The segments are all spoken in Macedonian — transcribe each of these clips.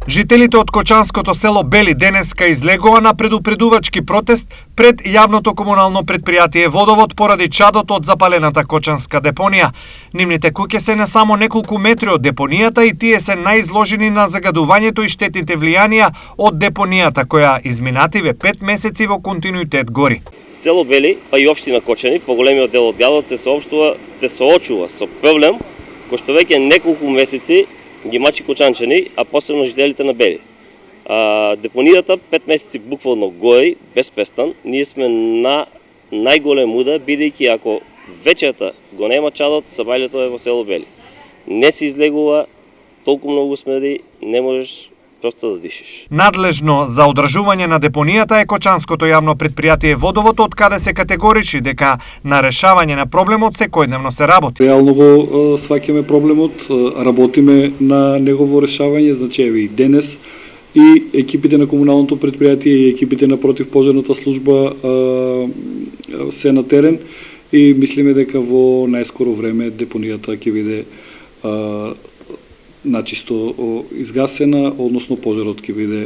Жителите од кочанското село Бели денеска излегува на предупредувачки протест пред јавното комунално предпријатие Водовод поради чадот од запалената кочанска депонија. Нивните куќи се на само неколку метри од депонијата и тие се најизложени на загадувањето и штетните влијанија од депонијата која изминативе 5 месеци во континуитет гори. Село Бели, па и општина Кочани, поголемиот дел од градот се соочува со проблем кој што веќе неколку месеци ги мачи кочанчани, а посебно жителите на Бели. Депонијата 5 месеци буквално гори, без престан. Ние сме на најголем удар, бидејќи ако вечерта го нема чадот, сабајлето е во село Бели. Не се излегува, толку многу смрди, не можеш просто да дишиш. Надлежно за одржување на депонијата е кочанското јавно предпријатие Водовод, од каде се категоричи дека на решавање на проблемот секојдневно се работи. Реално го сваќаме проблемот, работиме на негово решавање, значи еве и денес и екипите на комуналното предпријатие и екипите на противпожарната служба се на терен и мислиме дека во најскоро време депонијата ќе биде начисто изгасена, односно пожарот ќе биде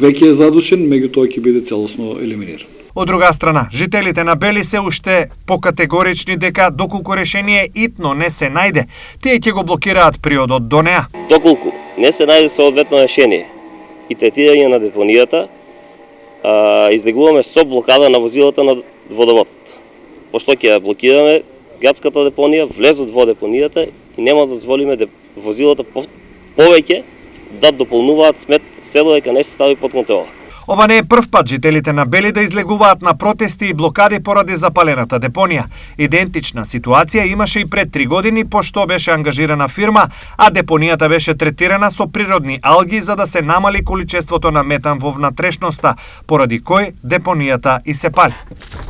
веќе задушен, меѓутоа ќе биде целосно елиминиран. Од друга страна, жителите на Бели се уште покатегорични дека доколку решение итно не се најде, тие ќе го блокираат приодот до неа. Доколку не се најде соодветно решение и третирање на депонијата, излегуваме со блокада на возилата на Водовод. Пошто ќе ја блокираме градската депонија, влезот во депонијата и нема да дозволиме возилата повеќе да дополнуваат смет село дека не се стави под контрола. Ова не е прв пат жителите на Бели да излегуваат на протести и блокади поради запалената депонија. Идентична ситуација имаше и пред 3 години, пошто беше ангажирана фирма, а депонијата беше третирана со природни алги за да се намали количеството на метан во внатрешноста, поради кој депонијата и се пали.